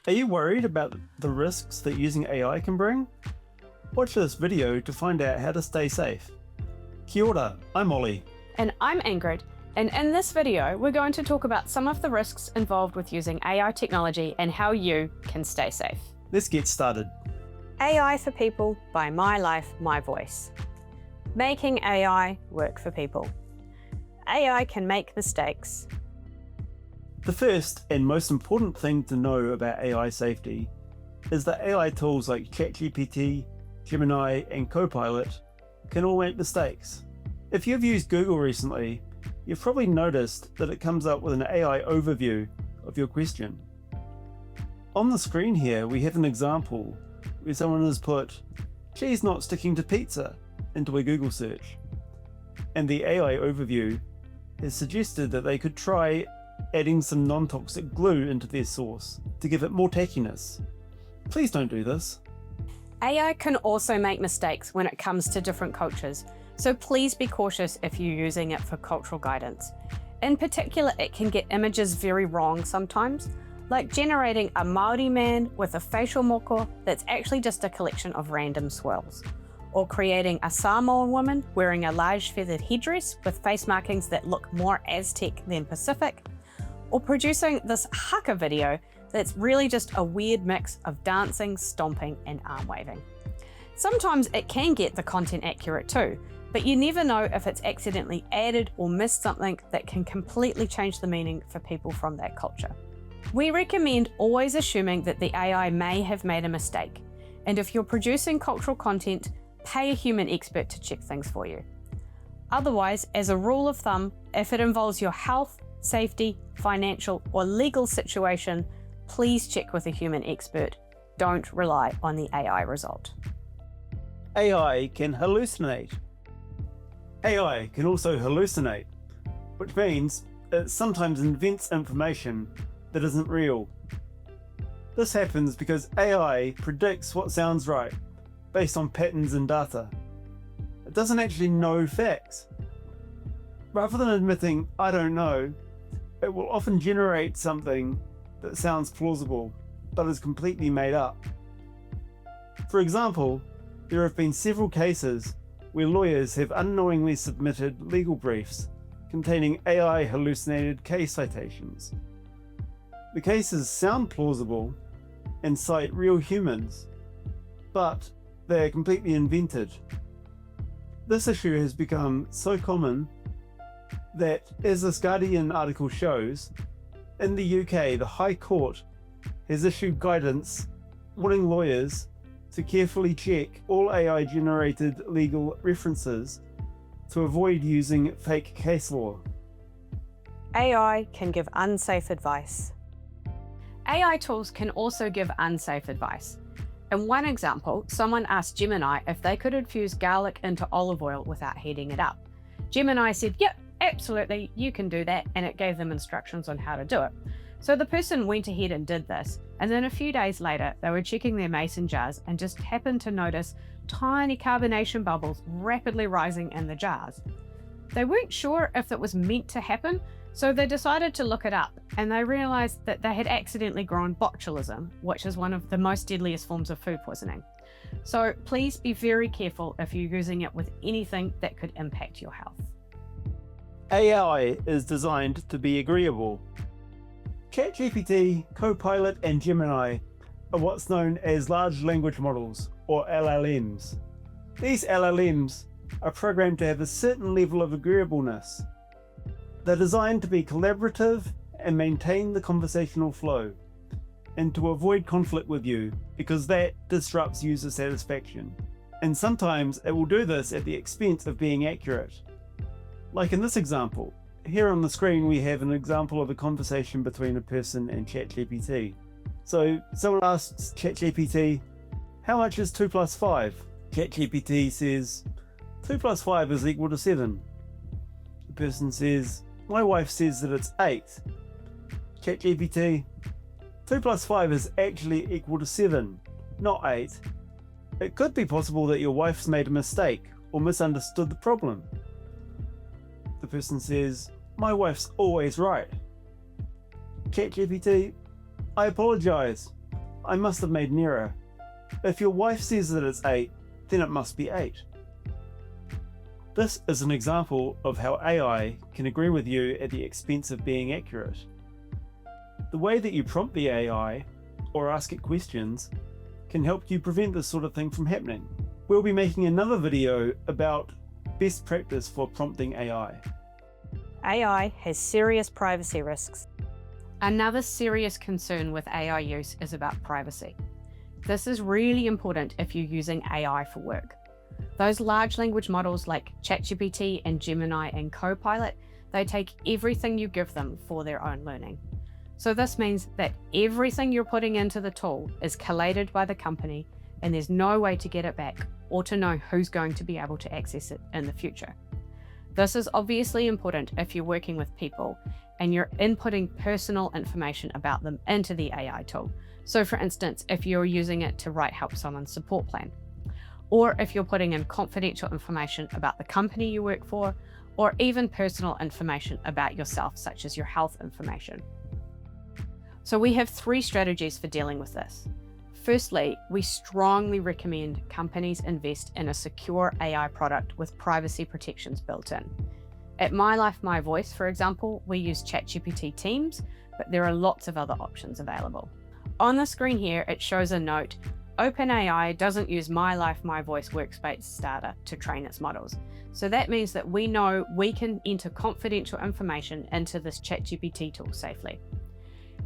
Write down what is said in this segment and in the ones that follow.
Are you worried about the risks that using AI can bring? Watch this video to find out how to stay safe. Kia ora, I'm Ollie. And I'm Ingrid, and in this video we're going to talk about some of the risks involved with using AI technology and how you can stay safe. Let's get started. AI for People by My Life, My Voice. Making AI work for people. AI can make mistakes. The first and most important thing to know about AI safety is that AI tools like ChatGPT, Gemini, and Copilot can all make mistakes. If you've used Google recently, you've probably noticed that it comes up with an AI overview of your question. On the screen here, we have an example where someone has put "cheese not sticking to pizza" into a Google search, and the AI overview has suggested that they could try adding some non-toxic glue into their sauce to give it more tackiness. Please don't do this. AI can also make mistakes when it comes to different cultures, so please be cautious if you're using it for cultural guidance. In particular, it can get images very wrong sometimes, like generating a Māori man with a facial moko that's actually just a collection of random swirls, or creating a Samoan woman wearing a large feathered headdress with face markings that look more Aztec than Pacific, or producing this haka video that's really just a weird mix of dancing, stomping, and arm waving. Sometimes it can get the content accurate too, but you never know if it's accidentally added or missed something that can completely change the meaning for people from that culture. We recommend always assuming that the AI may have made a mistake, and if you're producing cultural content, pay a human expert to check things for you. Otherwise, as a rule of thumb, if it involves your health, safety, financial, or legal situation, please check with a human expert. Don't rely on the AI result. AI can hallucinate. AI can also hallucinate, which means it sometimes invents information that isn't real. This happens because AI predicts what sounds right based on patterns and data. It doesn't actually know facts. Rather than admitting, "I don't know," it will often generate something that sounds plausible, but is completely made up. For example, there have been several cases where lawyers have unknowingly submitted legal briefs containing AI hallucinated case citations. The cases sound plausible and cite real humans, but they are completely invented. This issue has become so common that, as this Guardian article shows, in the UK, the High Court has issued guidance warning lawyers to carefully check all AI-generated legal references to avoid using fake case law. AI can give unsafe advice. AI tools can also give unsafe advice. In one example, someone asked Gemini if they could infuse garlic into olive oil without heating it up. Gemini said, "Yep, absolutely, you can do that," and it gave them instructions on how to do it. So the person went ahead and did this, and then a few days later, they were checking their mason jars and just happened to notice tiny carbonation bubbles rapidly rising in the jars. They weren't sure if that was meant to happen, so they decided to look it up, and they realized that they had accidentally grown botulism, which is one of the most deadliest forms of food poisoning. So please be very careful if you're using it with anything that could impact your health. AI is designed to be agreeable. ChatGPT, Copilot, and Gemini are what's known as large language models, or LLMs. These LLMs are programmed to have a certain level of agreeableness. They're designed to be collaborative and maintain the conversational flow, and to avoid conflict with you, because that disrupts user satisfaction. And sometimes it will do this at the expense of being accurate. Like in this example, here on the screen we have an example of a conversation between a person and ChatGPT. So someone asks ChatGPT, "How much is 2 plus 5? ChatGPT says, 2 plus 5 is equal to 7. The person says, "My wife says that it's 8. ChatGPT, 2 plus 5 is actually equal to 7, not 8. It could be possible that your wife's made a mistake or misunderstood the problem." The person says, "My wife's always right." ChatGPT, "I apologize. I must have made an error. If your wife says that it's 8, then it must be 8. This is an example of how AI can agree with you at the expense of being accurate. The way that you prompt the AI, or ask it questions, can help you prevent this sort of thing from happening. We'll be making another video about best practice for prompting AI. AI has serious privacy risks. Another serious concern with AI use is about privacy. This is really important if you're using AI for work. Those large language models like ChatGPT and Gemini and Copilot, they take everything you give them for their own learning. So this means that everything you're putting into the tool is collated by the company, and there's no way to get it back or to know who's going to be able to access it in the future. This is obviously important if you're working with people and you're inputting personal information about them into the AI tool. So for instance, if you're using it to write help someone's support plan, or if you're putting in confidential information about the company you work for, or even personal information about yourself, such as your health information. So we have 3 strategies for dealing with this. Firstly, we strongly recommend companies invest in a secure AI product with privacy protections built in. At My Life, My Voice, for example, we use ChatGPT Teams, but there are lots of other options available. On the screen here, it shows a note, OpenAI doesn't use My Life, My Voice workspace data to train its models. So that means that we know we can enter confidential information into this ChatGPT tool safely.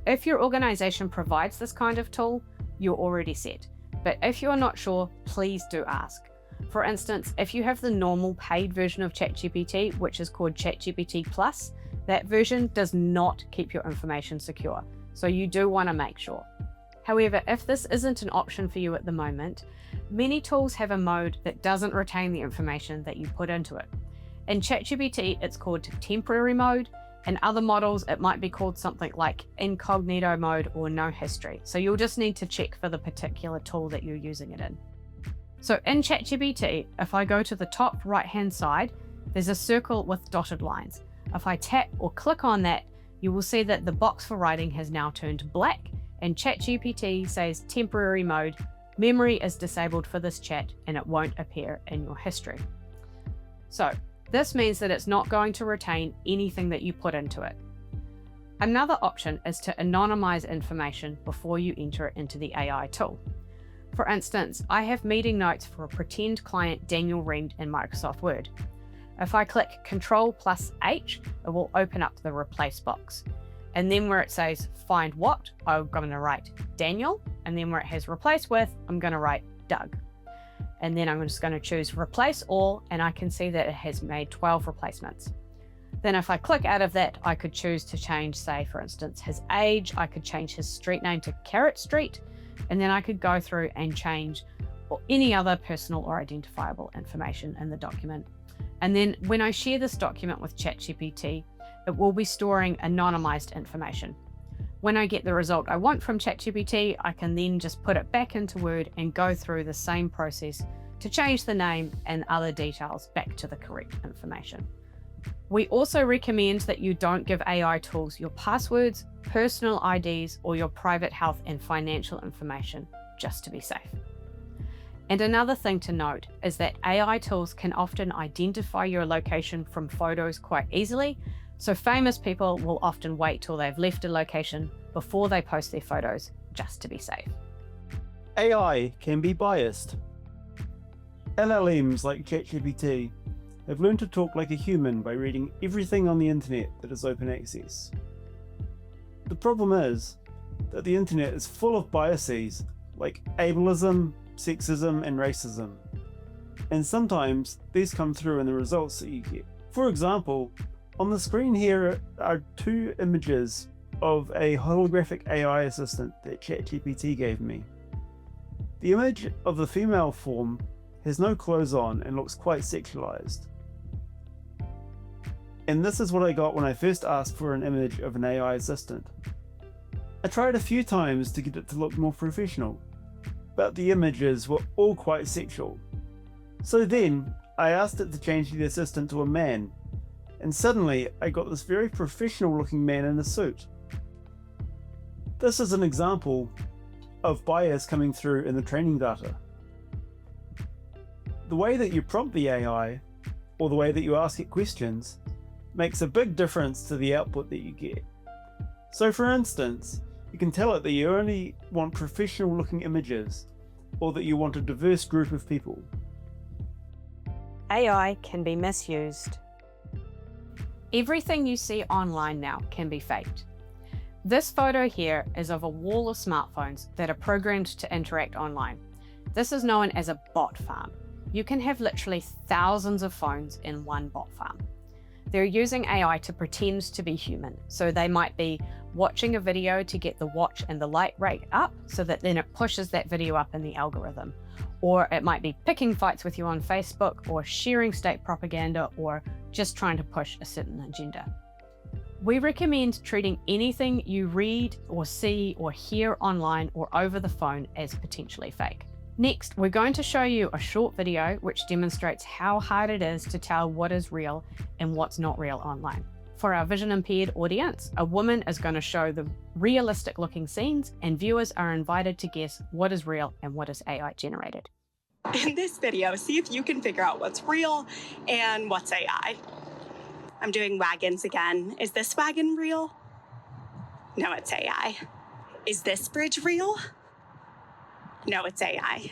If your organization provides this kind of tool, you're already set. But if you're not sure, please do ask. For instance, if you have the normal paid version of ChatGPT, which is called ChatGPT Plus, that version does not keep your information secure. So you do want to make sure. However, if this isn't an option for you at the moment, many tools have a mode that doesn't retain the information that you put into it. In ChatGPT, it's called temporary mode. In other models, it might be called something like incognito mode or no history. So you'll just need to check for the particular tool that you're using it in. So in ChatGPT, if I go to the top right-hand side, there's a circle with dotted lines. If I tap or click on that, you will see that the box for writing has now turned black, and ChatGPT says temporary mode, memory is disabled for this chat, and it won't appear in your history. So this means that it's not going to retain anything that you put into it. Another option is to anonymize information before you enter it into the AI tool. For instance, I have meeting notes for a pretend client Daniel Reed in Microsoft Word. If I click Ctrl+H, it will open up the replace box. And then where it says find what, I'm going to write Daniel, and then where it has replace with, I'm going to write Doug. And then I'm just going to choose replace all, and I can see that it has made 12 replacements. Then if I click out of that, I could choose to change, say, for instance, his age. I could change his street name to Carrot Street, and then I could go through and change or any other personal or identifiable information in the document. And then when I share this document with ChatGPT, it will be storing anonymized information. When I get the result I want from ChatGPT, I can then just put it back into Word and go through the same process to change the name and other details back to the correct information. We also recommend that you don't give AI tools your passwords, personal IDs, or your private health and financial information, just to be safe. And another thing to note is that AI tools can often identify your location from photos quite easily, so famous people will often wait till they've left a location before they post their photos, just to be safe. AI can be biased. LLMs like ChatGPT have learned to talk like a human by reading everything on the internet that is open access. The problem is that the internet is full of biases like ableism, sexism, and racism. And sometimes these come through in the results that you get. For example, on the screen here are 2 images of a holographic AI assistant that ChatGPT gave me. The image of the female form has no clothes on and looks quite sexualized. And this is what I got when I first asked for an image of an AI assistant. I tried a few times to get it to look more professional, but the images were all quite sexual. So then I asked it to change the assistant to a man, and suddenly I got this very professional looking man in a suit. This is an example of bias coming through in the training data. The way that you prompt the AI, or the way that you ask it questions, makes a big difference to the output that you get. So for instance, you can tell it that you only want professional looking images, or that you want a diverse group of people. AI can be misused. Everything you see online now can be faked. This photo here is of a wall of smartphones that are programmed to interact online. This is known as a bot farm. You can have literally thousands of phones in one bot farm. They're using AI to pretend to be human. So they might be watching a video to get the watch and the like rate up so that then it pushes that video up in the algorithm. Or it might be picking fights with you on Facebook, or sharing state propaganda, or just trying to push a certain agenda. We recommend treating anything you read or see or hear online or over the phone as potentially fake. Next, we're going to show you a short video which demonstrates how hard it is to tell what is real and what's not real online. For our vision impaired audience, a woman is going to show the realistic looking scenes, and viewers are invited to guess what is real and what is AI generated. In this video, see if you can figure out what's real and what's AI. I'm doing wagons again. Is this wagon real? No, it's AI. Is this bridge real? No, it's AI.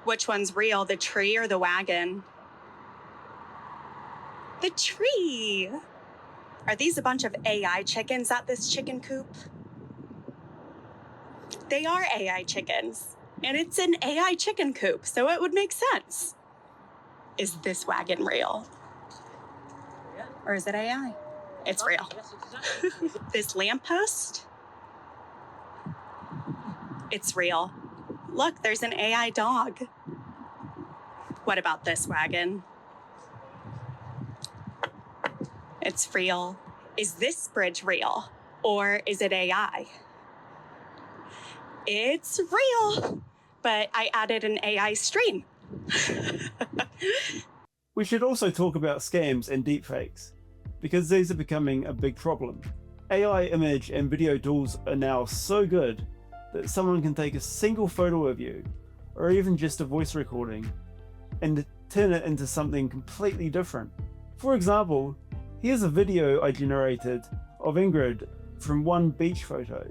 Which one's real, the tree or the wagon? The tree. Are these a bunch of AI chickens at this chicken coop? They are AI chickens, and it's an AI chicken coop, so it would make sense. Is this wagon real? Or is it AI? It's real. This lamppost? It's real. Look, there's an AI dog. What about this wagon? It's real. Is this bridge real? Or is it AI? It's real, but I added an AI stream. We should also talk about scams and deepfakes, because these are becoming a big problem. AI image and video tools are now so good that someone can take a single photo of you, or even just a voice recording, and turn it into something completely different. For example, here's a video I generated of Ingrid from one beach photo.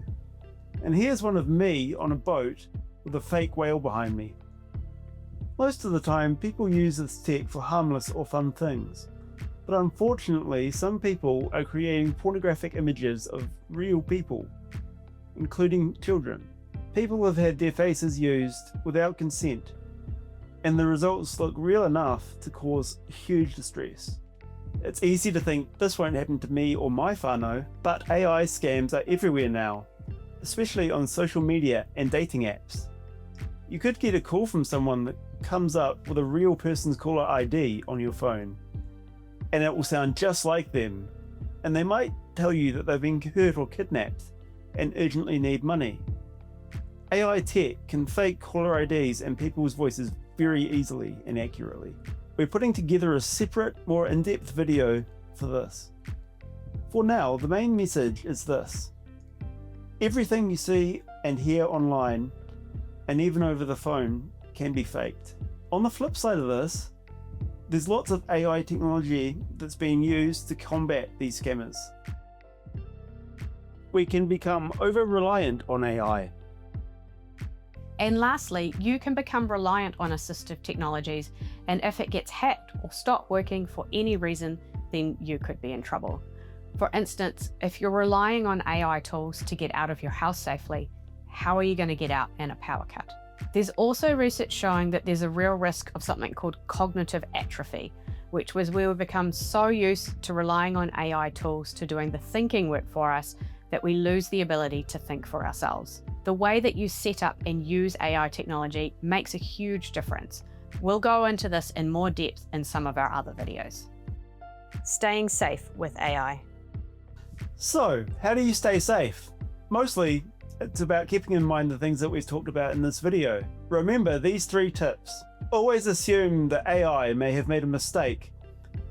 And here's one of me on a boat with a fake whale behind me. Most of the time, people use this tech for harmless or fun things. But unfortunately, some people are creating pornographic images of real people, including children. People have had their faces used without consent, and the results look real enough to cause huge distress. It's easy to think this won't happen to me or my whānau, but AI scams are everywhere now, especially on social media and dating apps. You could get a call from someone that comes up with a real person's caller ID on your phone, and it will sound just like them, and they might tell you that they've been hurt or kidnapped and urgently need money. AI tech can fake caller IDs and people's voices very easily and accurately. We're putting together a separate, more in-depth video for this. For now, the main message is this: everything you see and hear online, and even over the phone, can be faked. On the flip side of this, there's lots of AI technology that's being used to combat these scammers. We can become over-reliant on AI. And lastly, you can become reliant on assistive technologies, and if it gets hacked or stop working for any reason, then you could be in trouble. For instance, if you're relying on AI tools to get out of your house safely, how are you going to get out in a power cut? There's also research showing that there's a real risk of something called cognitive atrophy, which was where we become so used to relying on AI tools to doing the thinking work for us that we lose the ability to think for ourselves. The way that you set up and use AI technology makes a huge difference. We'll go into this in more depth in some of our other videos. Staying safe with AI. So, how do you stay safe? Mostly, it's about keeping in mind the things that we've talked about in this video. Remember these 3 tips. Always assume that AI may have made a mistake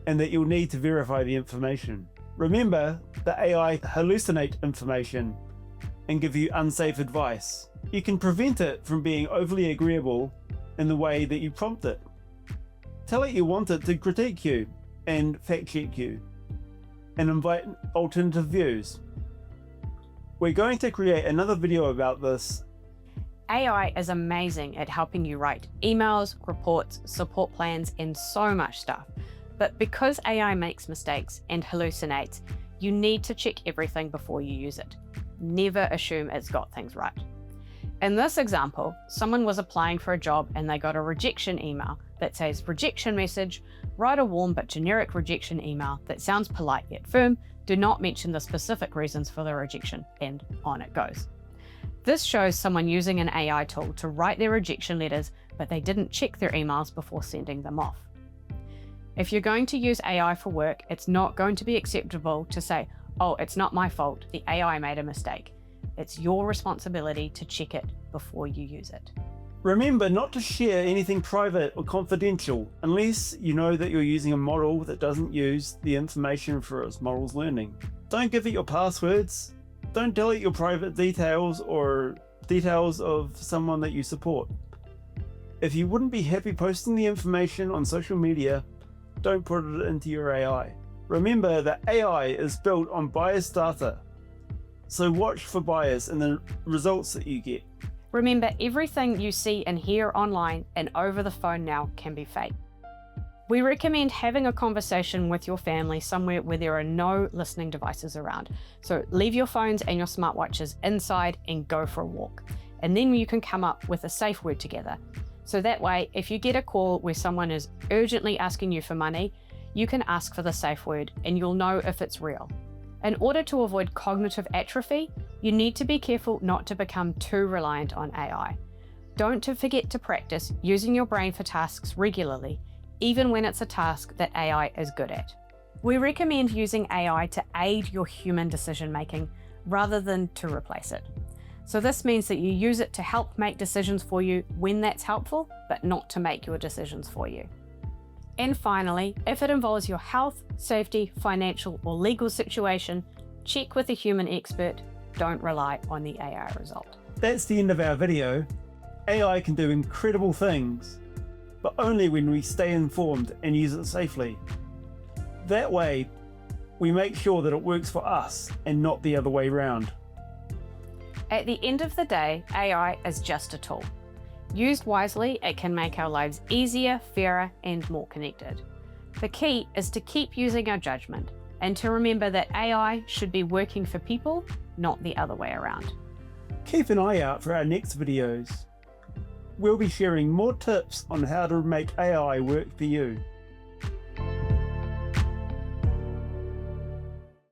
and that you'll need to verify the information. Remember that AI hallucinate information and give you unsafe advice. You can prevent it from being overly agreeable in the way that you prompt it. Tell it you want it to critique you and fact check you, and invite alternative views. We're going to create another video about this. AI is amazing at helping you write emails, reports, support plans, and so much stuff. But because AI makes mistakes and hallucinates, you need to check everything before you use it. Never assume it's got things right. In this example, someone was applying for a job and they got a rejection email that says, "Rejection message, write a warm but generic rejection email that sounds polite yet firm. Do not mention the specific reasons for the rejection," and on it goes. This shows someone using an AI tool to write their rejection letters, but they didn't check their emails before sending them off. If you're going to use AI for work, it's not going to be acceptable to say, "Oh, it's not my fault, the AI made a mistake." It's your responsibility to check it before you use it. Remember not to share anything private or confidential unless you know that you're using a model that doesn't use the information for its model's learning. Don't give it your passwords. Don't tell it your private details or details of someone that you support. If you wouldn't be happy posting the information on social media, don't put it into your AI. Remember that AI is built on biased data, so watch for bias in the results that you get. Remember, everything you see and hear online and over the phone now can be fake. We recommend having a conversation with your family somewhere where there are no listening devices around. So leave your phones and your smartwatches inside and go for a walk. And then you can come up with a safe word together. So that way, if you get a call where someone is urgently asking you for money, you can ask for the safe word and you'll know if it's real. In order to avoid cognitive atrophy, you need to be careful not to become too reliant on AI. Don't forget to practice using your brain for tasks regularly, even when it's a task that AI is good at. We recommend using AI to aid your human decision making rather than to replace it. So this means that you use it to help make decisions for you when that's helpful, but not to make your decisions for you. And finally, if it involves your health, safety, financial, or legal situation, check with a human expert. Don't rely on the AI result. That's the end of our video. AI can do incredible things, but only when we stay informed and use it safely. That way, we make sure that it works for us and not the other way around. At the end of the day, AI is just a tool. Used wisely, it can make our lives easier, fairer, and more connected. The key is to keep using our judgment and to remember that AI should be working for people, not the other way around. Keep an eye out for our next videos. We'll be sharing more tips on how to make AI work for you.